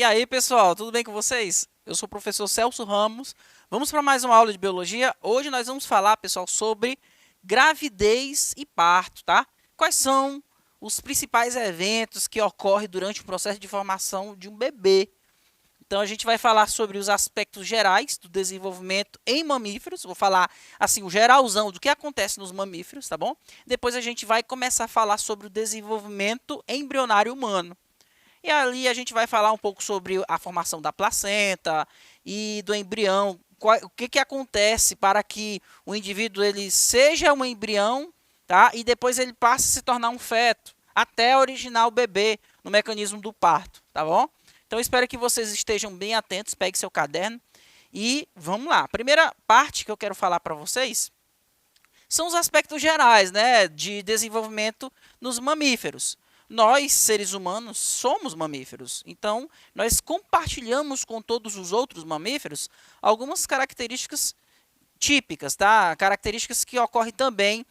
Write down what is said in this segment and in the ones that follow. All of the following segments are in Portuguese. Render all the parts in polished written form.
E aí, pessoal, tudo bem com vocês? Eu sou o professor Celso Ramos. Vamos para mais uma aula de biologia. Hoje nós vamos falar, pessoal, sobre gravidez e parto, tá? Quais são os principais eventos que ocorrem durante o processo de formação de um bebê? Então, a gente vai falar sobre os aspectos gerais do desenvolvimento em mamíferos. Vou falar, assim, o geralzão do que acontece nos mamíferos, tá bom? Depois a gente vai começar a falar sobre o desenvolvimento embrionário humano. E ali a gente vai falar um pouco sobre a formação da placenta e do embrião, o que acontece para que o indivíduo ele seja um embrião, tá? E depois ele passe a se tornar um feto, até originar o bebê no mecanismo do parto, tá bom? Então espero que vocês estejam bem atentos, pegue seu caderno e vamos lá. A primeira parte que eu quero falar para vocês são os aspectos gerais, né, de desenvolvimento nos mamíferos. Nós, seres humanos, somos mamíferos. Então, nós compartilhamos com todos os outros mamíferos algumas características típicas, tá? Características que ocorrem também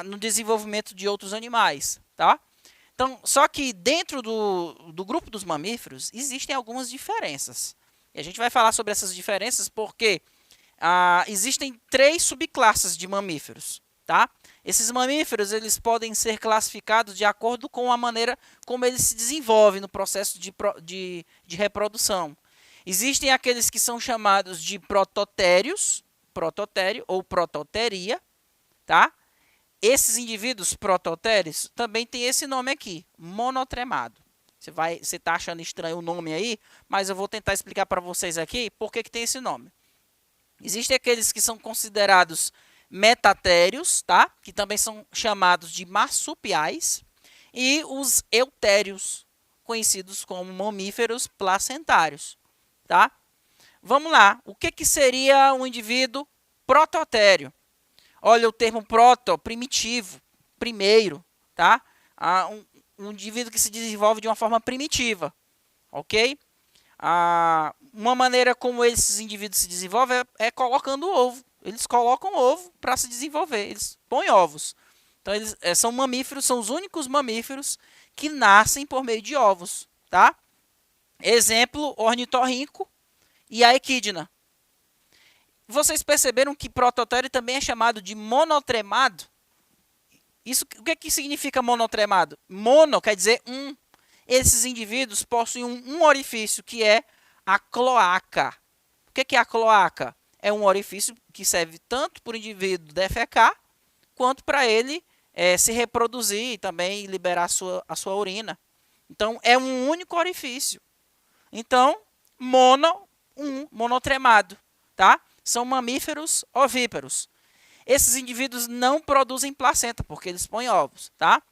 no desenvolvimento de outros animais, tá? Então, só que dentro do grupo dos mamíferos existem algumas diferenças. E a gente vai falar sobre essas diferenças porque existem três subclasses de mamíferos, tá? Esses mamíferos eles podem ser classificados de acordo com a maneira como eles se desenvolvem no processo de reprodução. Existem aqueles que são chamados de prototérios, prototério ou prototeria, tá? Esses indivíduos prototérios também têm esse nome aqui, monotremado. Você está achando estranho o nome aí, mas eu vou tentar explicar para vocês aqui por que tem esse nome. Existem aqueles que são considerados metatérios, tá? Que também são chamados de marsupiais, e os eutérios, conhecidos como mamíferos placentários, tá? Vamos lá, o que seria um indivíduo prototério? Olha o termo proto, primitivo, primeiro, tá? Um indivíduo que se desenvolve de uma forma primitiva, ok? Uma maneira como esses indivíduos se desenvolvem é colocando ovo. Eles colocam ovo para se desenvolver, eles põem ovos. Então, eles são mamíferos, são os únicos mamíferos que nascem por meio de ovos, tá? Exemplo, ornitorrinco e a equidna. Vocês perceberam que prototério também é chamado de monotremado? O que significa monotremado? Mono quer dizer um. Esses indivíduos possuem um orifício, que é a cloaca. O que é a cloaca? É um orifício que serve tanto para o indivíduo defecar, quanto para ele se reproduzir e também liberar a sua urina. Então, é um único orifício. Então, monotremado, tá? São mamíferos ovíparos. Esses indivíduos não produzem placenta, porque eles põem ovos, tá?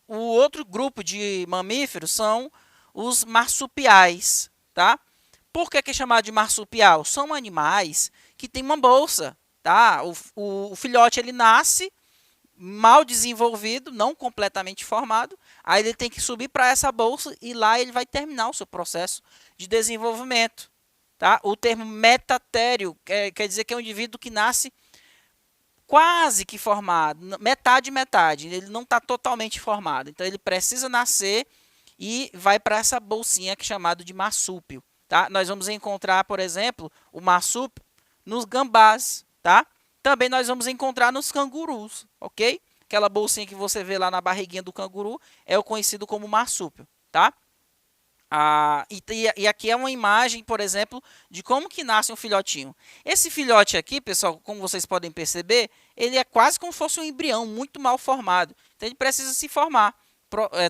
O outro grupo de mamíferos são os marsupiais, tá? Por que é chamado de marsupial? São animais que têm uma bolsa, tá? O filhote ele nasce mal desenvolvido, não completamente formado, aí ele tem que subir para essa bolsa e lá ele vai terminar o seu processo de desenvolvimento, tá? O termo metatério quer dizer que é um indivíduo que nasce quase que formado, metade, ele não está totalmente formado, então ele precisa nascer e vai para essa bolsinha que é chamado de marsúpio, tá? Nós vamos encontrar, por exemplo, o marsúpio nos gambás, tá? Também nós vamos encontrar nos cangurus, ok? Aquela bolsinha que você vê lá na barriguinha do canguru é o conhecido como marsúpio, tá? E aqui é uma imagem, por exemplo, de como que nasce um filhotinho. Esse filhote aqui, pessoal, como vocês podem perceber, ele é quase como se fosse um embrião muito mal formado. Então, ele precisa se formar,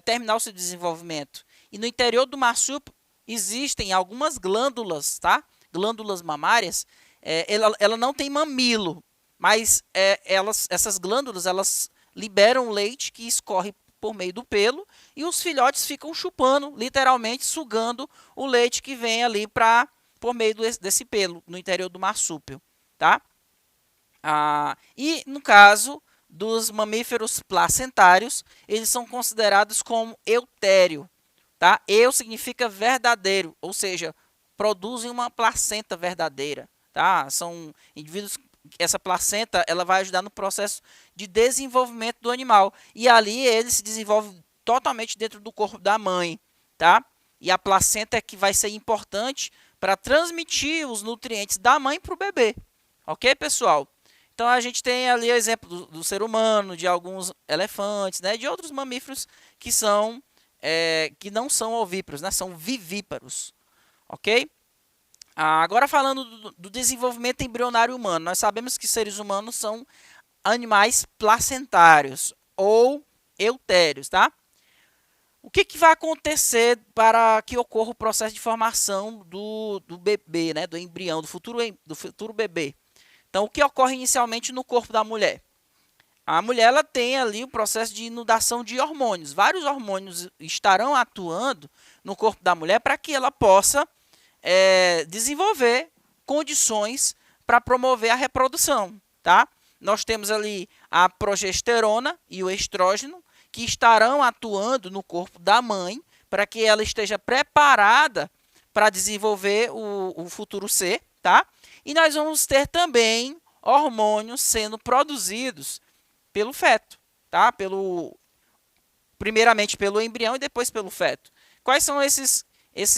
terminar o seu desenvolvimento. E no interior do marsúpio existem algumas glândulas, tá? Glândulas mamárias. Ela não tem mamilo, mas essas glândulas elas liberam leite que escorre por meio do pelo, e os filhotes ficam chupando, literalmente sugando o leite que vem ali por meio desse pelo, no interior do marsúpio, tá? E no caso dos mamíferos placentários, eles são considerados como eutério, tá? Eu significa verdadeiro, ou seja, produzem uma placenta verdadeira, tá? São indivíduos. Essa placenta ela vai ajudar no processo de desenvolvimento do animal. E ali ele se desenvolve totalmente dentro do corpo da mãe, tá? E a placenta é que vai ser importante para transmitir os nutrientes da mãe para o bebê. Ok, pessoal? Então, a gente tem ali o exemplo do ser humano, de alguns elefantes, né, de outros mamíferos que que não são ovíparos, né, são vivíparos. Ok? Agora falando do desenvolvimento embrionário humano, nós sabemos que seres humanos são animais placentários ou eutérios, tá? O que vai acontecer para que ocorra o processo de formação do bebê, né, do embrião, do futuro bebê? Então, o que ocorre inicialmente no corpo da mulher? A mulher ela tem ali o processo de inundação de hormônios. Vários hormônios estarão atuando no corpo da mulher para que ela possa desenvolver condições para promover a reprodução, tá? Nós temos ali a progesterona e o estrógeno que estarão atuando no corpo da mãe para que ela esteja preparada para desenvolver o futuro ser, tá? E nós vamos ter também hormônios sendo produzidos pelo feto, tá? Primeiramente pelo embrião e depois pelo feto. Quais são esses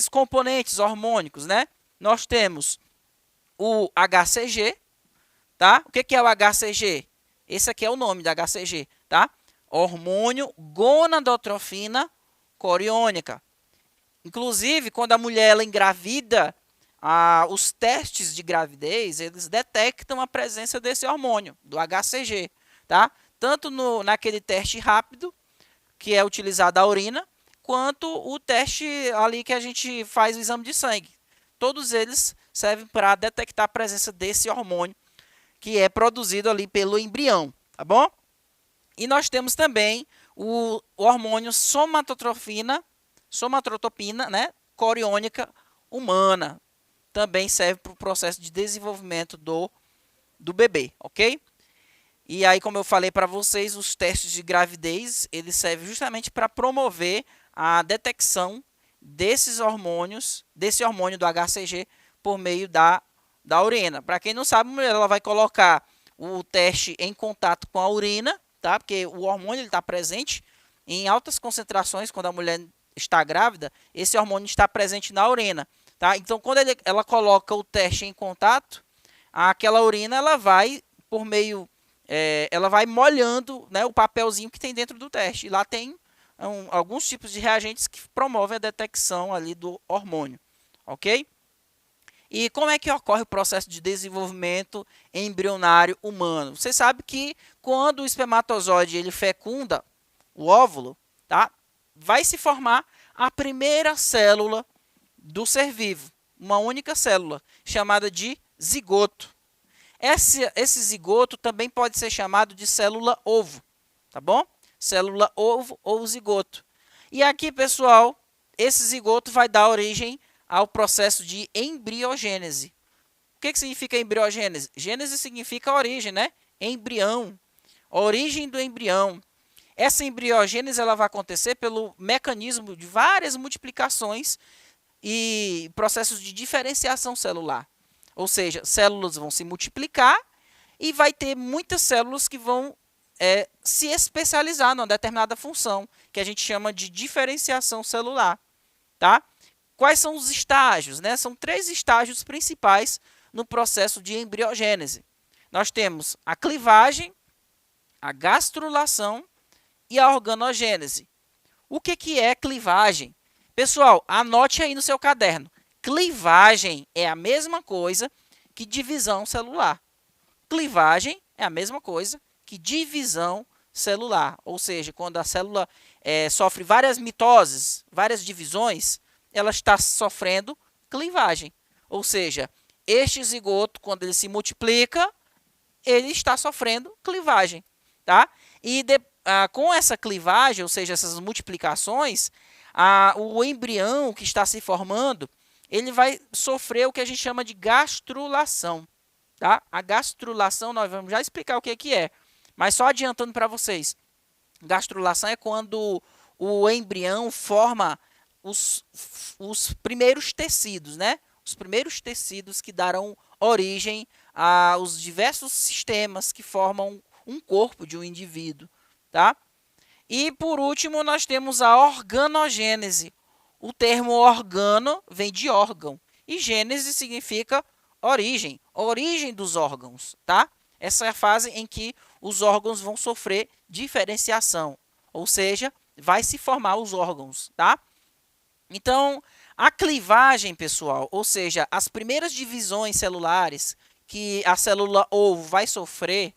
componentes hormônicos, né? Nós temos o HCG, tá? O que é o HCG? Esse aqui é o nome da HCG, tá? Hormônio gonadotrofina coriônica. Inclusive, quando a mulher ela engravida, os testes de gravidez, eles detectam a presença desse hormônio, do HCG, tá? Tanto naquele teste rápido, que é utilizado a urina, quanto o teste ali que a gente faz o exame de sangue. Todos eles servem para detectar a presença desse hormônio que é produzido ali pelo embrião, tá bom? E nós temos também o hormônio somatotropina, né, coriônica humana. Também serve para o processo de desenvolvimento do bebê, ok? E aí, como eu falei para vocês, os testes de gravidez, eles servem justamente para promover a detecção desses hormônios, desse hormônio do HCG por meio da urina. Para quem não sabe, a mulher ela vai colocar o teste em contato com a urina, tá? Porque o hormônio está presente em altas concentrações quando a mulher está grávida, esse hormônio está presente na urina, tá? Então, quando ela coloca o teste em contato, aquela urina ela vai por meio ela vai molhando, né, o papelzinho que tem dentro do teste. E lá tem alguns tipos de reagentes que promovem a detecção ali do hormônio, ok? E como é que ocorre o processo de desenvolvimento embrionário humano? Você sabe que quando o espermatozoide ele fecunda o óvulo, tá, vai se formar a primeira célula do ser vivo, uma única célula, chamada de zigoto. Esse zigoto também pode ser chamado de célula ovo, tá bom? Célula ovo ou zigoto. E aqui, pessoal, esse zigoto vai dar origem ao processo de embriogênese. O que significa embriogênese? Gênese significa origem, né? Embrião, origem do embrião. Essa embriogênese ela vai acontecer pelo mecanismo de várias multiplicações e processos de diferenciação celular. Ou seja, células vão se multiplicar e vai ter muitas células que vão se especializar numa determinada função, que a gente chama de diferenciação celular. Tá? Quais são os estágios? Né? São 3 estágios principais no processo de embriogênese. Nós temos a clivagem, a gastrulação e a organogênese. O que é clivagem? Pessoal, anote aí no seu caderno. Clivagem é a mesma coisa que divisão celular. Clivagem é a mesma coisa que divisão celular. Ou seja, quando a célula sofre várias mitoses, várias divisões, ela está sofrendo clivagem. Ou seja, este zigoto, quando ele se multiplica, ele está sofrendo clivagem. Tá? E com essa clivagem, ou seja, essas multiplicações, o embrião que está se formando, ele vai sofrer o que a gente chama de gastrulação. Tá? A gastrulação, nós vamos já explicar o que é. Mas só adiantando para vocês, gastrulação é quando o embrião forma os primeiros tecidos, né? Os primeiros tecidos que darão origem aos diversos sistemas que formam um corpo de um indivíduo. Tá? E, por último, nós temos a organogênese. O termo organo vem de órgão. E gênese significa origem, origem dos órgãos, tá? Essa é a fase em que os órgãos vão sofrer diferenciação, ou seja, vai se formar os órgãos, tá? Então, a clivagem, pessoal, ou seja, as primeiras divisões celulares que a célula ovo vai sofrer,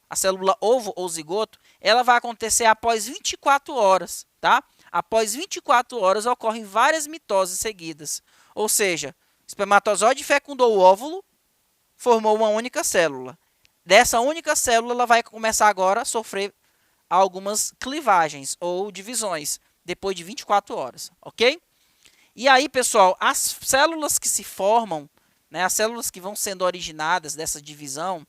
a célula ovo ou zigoto, ela vai acontecer após 24 horas, tá? Após 24 horas ocorrem várias mitoses seguidas, ou seja, o espermatozoide fecundou o óvulo, formou uma única célula. Dessa única célula, ela vai começar agora a sofrer algumas clivagens ou divisões depois de 24 horas, ok? E aí, pessoal, as células que se formam, né, as células que vão sendo originadas dessa divisão,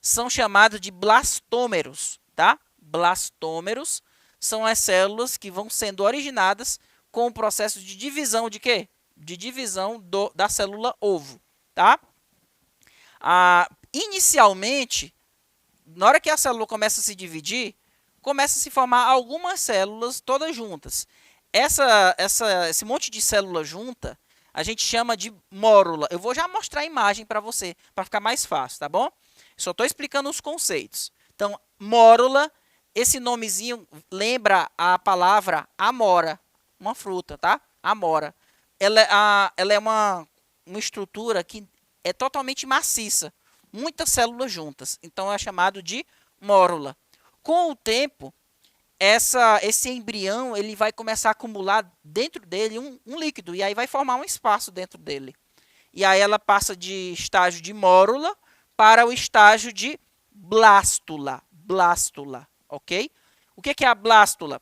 são chamadas de blastômeros, tá? Blastômeros são as células que vão sendo originadas com o processo de divisão de quê? De divisão da célula ovo, tá? Inicialmente, na hora que a célula começa a se dividir, começa a se formar algumas células todas juntas. Esse monte de célula junta, a gente chama de mórula. Eu vou já mostrar a imagem para você, para ficar mais fácil, tá bom? Só estou explicando os conceitos. Então, mórula, esse nomezinho lembra a palavra amora, uma fruta, tá? Amora. Ela é uma estrutura que é totalmente maciça, muitas células juntas. Então, é chamado de mórula. Com o tempo, esse embrião ele vai começar a acumular dentro dele um líquido, e aí vai formar um espaço dentro dele. E aí ela passa de estágio de mórula para o estágio de blástula. Blástula, ok? O que é a blástula?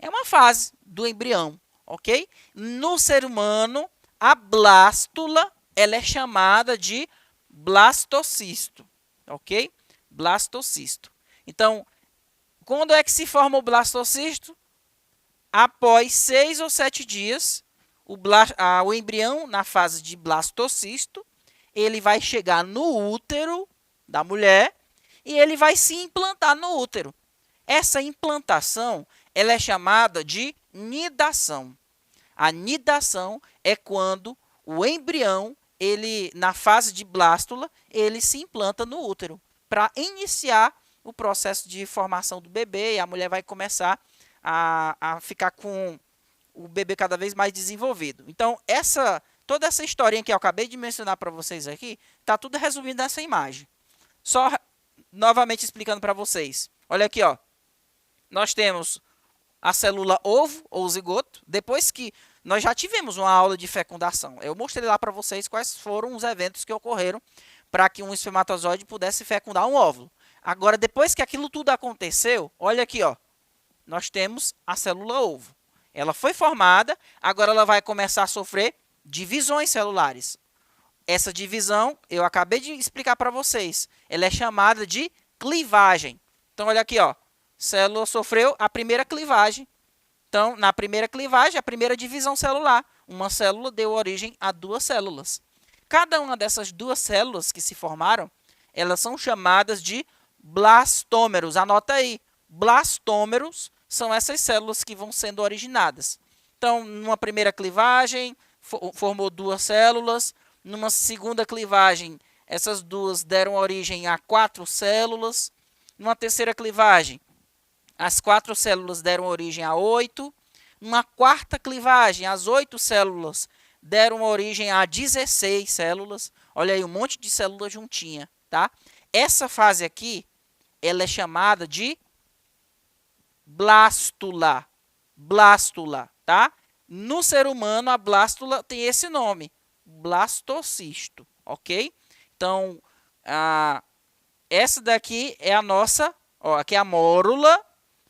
É uma fase do embrião, ok? No ser humano, a blástula ela é chamada de blastocisto, ok? Blastocisto. Então, quando é que se forma o blastocisto? Após 6 ou 7 dias, o embrião, na fase de blastocisto, ele vai chegar no útero da mulher e ele vai se implantar no útero. Essa implantação ela é chamada de nidação. A nidação é quando o embrião, na fase de blástula, ele se implanta no útero para iniciar o processo de formação do bebê, e a mulher vai começar a ficar com o bebê cada vez mais desenvolvido. Então, toda essa historinha que eu acabei de mencionar para vocês aqui, está tudo resumido nessa imagem. Só novamente explicando para vocês. Olha aqui, ó. Nós temos a célula ovo ou zigoto. Depois que nós já tivemos uma aula de fecundação, eu mostrei lá para vocês quais foram os eventos que ocorreram para que um espermatozoide pudesse fecundar um óvulo. Agora, depois que aquilo tudo aconteceu, olha aqui, ó, nós temos a célula ovo. Ela foi formada, agora ela vai começar a sofrer divisões celulares. Essa divisão, eu acabei de explicar para vocês, ela é chamada de clivagem. Então, olha aqui, ó, célula sofreu a primeira clivagem. Então, na primeira clivagem, a primeira divisão celular, uma célula deu origem a duas células. Cada uma dessas duas células que se formaram, elas são chamadas de blastômeros. Anota aí, blastômeros são essas células que vão sendo originadas. Então, numa primeira clivagem, formou duas células. Numa segunda clivagem, essas duas deram origem a 4 células. Numa terceira clivagem, as 4 células deram origem a 8. Numa quarta clivagem, as 8 células deram origem a 16 células. Olha aí, um monte de célula juntinha, tá? Essa fase aqui, ela é chamada de blástula. Blástula, tá? No ser humano, a blástula tem esse nome, blastocisto, ok? Então, essa daqui é a nossa, ó, aqui é a mórula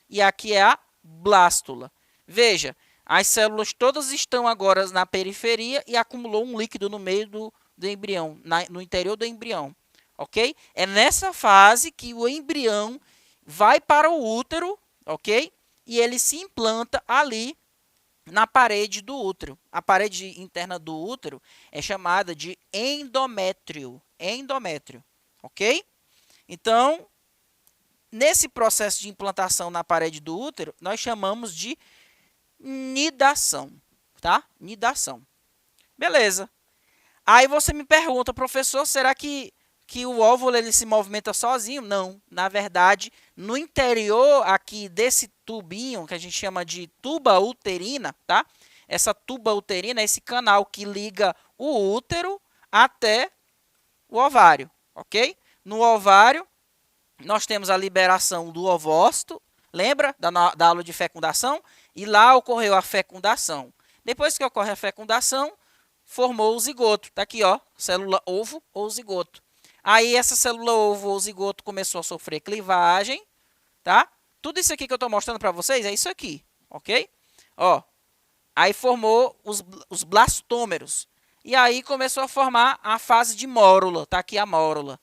e aqui é a blástula. Veja, as células todas estão agora na periferia e acumulou um líquido no meio do embrião, no interior do embrião. Ok? É nessa fase que o embrião vai para o útero, ok? E ele se implanta ali na parede do útero. A parede interna do útero é chamada de endométrio. Endométrio, ok? Então, nesse processo de implantação na parede do útero, nós chamamos de nidação. tá? Nidação. Beleza. Aí você me pergunta, professor, será que o óvulo ele se movimenta sozinho? Não. Na verdade, no interior aqui desse tubinho, que a gente chama de tuba uterina, tá? Essa tuba uterina é esse canal que liga o útero até o ovário, ok? No ovário, nós temos a liberação do ovócito, lembra da aula de fecundação? E lá ocorreu a fecundação. Depois que ocorre a fecundação, formou o zigoto. Tá aqui, ó, célula ovo ou zigoto. Aí essa célula ovo ou zigoto começou a sofrer clivagem, tá? Tudo isso aqui que eu estou mostrando para vocês é isso aqui, ok? Ó, aí formou os blastômeros. E aí começou a formar a fase de mórula. Tá aqui a mórula.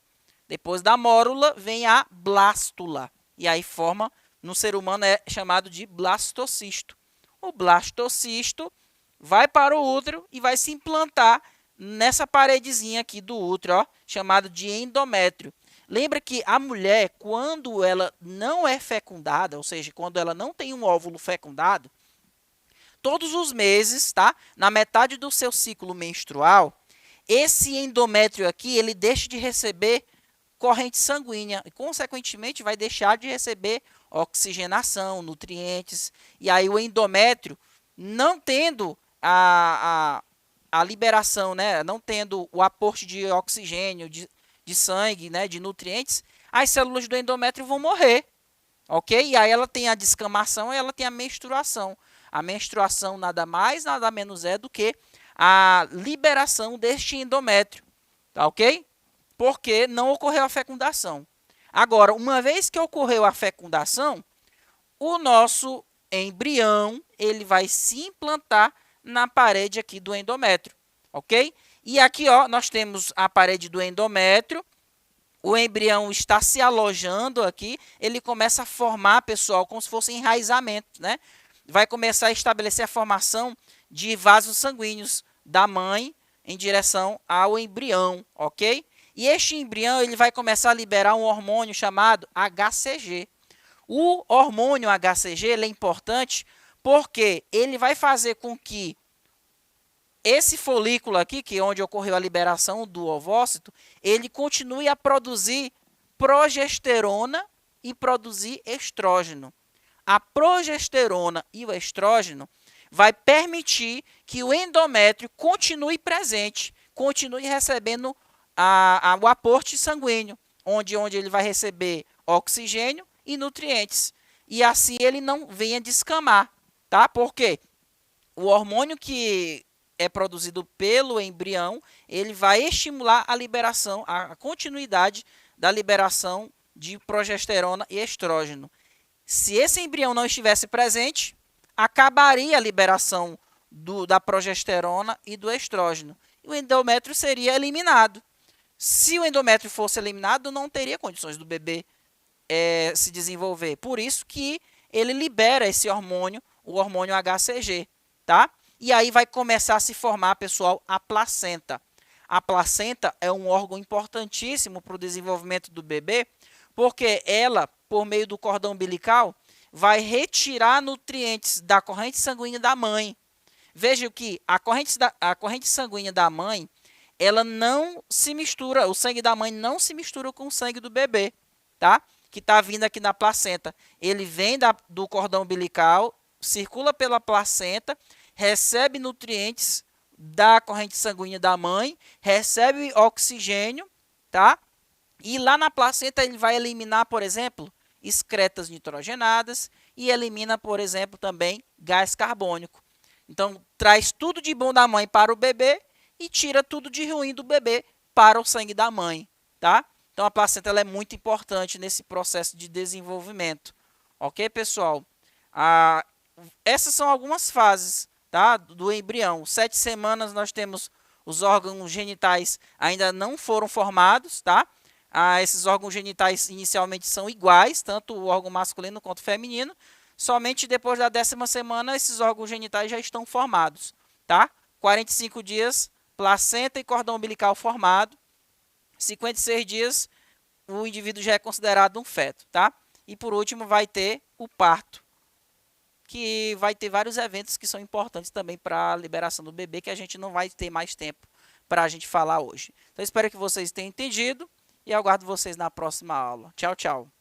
Depois da mórula vem a blástula. E aí forma, no ser humano é chamado de blastocisto. O blastocisto vai para o útero e vai se implantar nessa paredezinha aqui do útero, ó, chamado de endométrio. Lembra que a mulher, quando ela não é fecundada, ou seja, quando ela não tem um óvulo fecundado, todos os meses, tá? Na metade do seu ciclo menstrual, esse endométrio aqui, ele deixa de receber corrente sanguínea e, consequentemente, vai deixar de receber oxigenação, nutrientes. E aí o endométrio, não tendo a liberação, né? Não tendo o aporte de oxigênio, de sangue, né? De nutrientes, as células do endométrio vão morrer, ok? E aí ela tem a descamação e ela tem a menstruação. A menstruação nada mais, nada menos é do que a liberação deste endométrio, tá ok? Porque não ocorreu a fecundação. Agora, uma vez que ocorreu a fecundação, o nosso embrião ele vai se implantar na parede aqui do endométrio, ok? E aqui, ó, nós temos a parede do endométrio. O embrião está se alojando aqui, ele começa a formar, pessoal, como se fosse enraizamento, né? Vai começar a estabelecer a formação de vasos sanguíneos da mãe em direção ao embrião, ok? E este embrião ele vai começar a liberar um hormônio chamado HCG. O hormônio HCG ele é importante porque ele vai fazer com que esse folículo aqui, que é onde ocorreu a liberação do ovócito, ele continue a produzir progesterona e produzir estrógeno. A progesterona e o estrógeno vai permitir que o endométrio continue presente, continue recebendo o aporte sanguíneo, onde ele vai receber oxigênio e nutrientes. E assim ele não venha descamar, tá? Porque o hormônio que é produzido pelo embrião, ele vai estimular a liberação, a continuidade da liberação de progesterona e estrógeno. Se esse embrião não estivesse presente, acabaria a liberação da progesterona e do estrógeno. E o endométrio seria eliminado. Se o endométrio fosse eliminado, não teria condições do bebê se desenvolver. Por isso que ele libera esse hormônio, o hormônio HCG, tá? E aí vai começar a se formar, pessoal, a placenta. A placenta é um órgão importantíssimo para o desenvolvimento do bebê, porque ela, por meio do cordão umbilical, vai retirar nutrientes da corrente sanguínea da mãe. Veja que a corrente sanguínea da mãe, ela não se mistura, o sangue da mãe não se mistura com o sangue do bebê, tá? Que está vindo aqui na placenta. Ele vem do cordão umbilical, circula pela placenta, recebe nutrientes da corrente sanguínea da mãe, recebe oxigênio, tá? E lá na placenta ele vai eliminar, por exemplo, excretas nitrogenadas e elimina, por exemplo, também gás carbônico. Então, traz tudo de bom da mãe para o bebê e tira tudo de ruim do bebê para o sangue da mãe, tá? Então, a placenta ela é muito importante nesse processo de desenvolvimento. Ok, pessoal? Essas são algumas fases, tá, do embrião. 7 semanas nós temos os órgãos genitais ainda não foram formados, tá? Esses órgãos genitais inicialmente são iguais, tanto o órgão masculino quanto o feminino. Somente depois da 10ª semana esses órgãos genitais já estão formados, tá? 45 dias, placenta e cordão umbilical formado. 56 dias, o indivíduo já é considerado um feto, tá? E por último vai ter o parto, que vai ter vários eventos que são importantes também para a liberação do bebê, que a gente não vai ter mais tempo para a gente falar hoje. Então, espero que vocês tenham entendido e aguardo vocês na próxima aula. Tchau, tchau.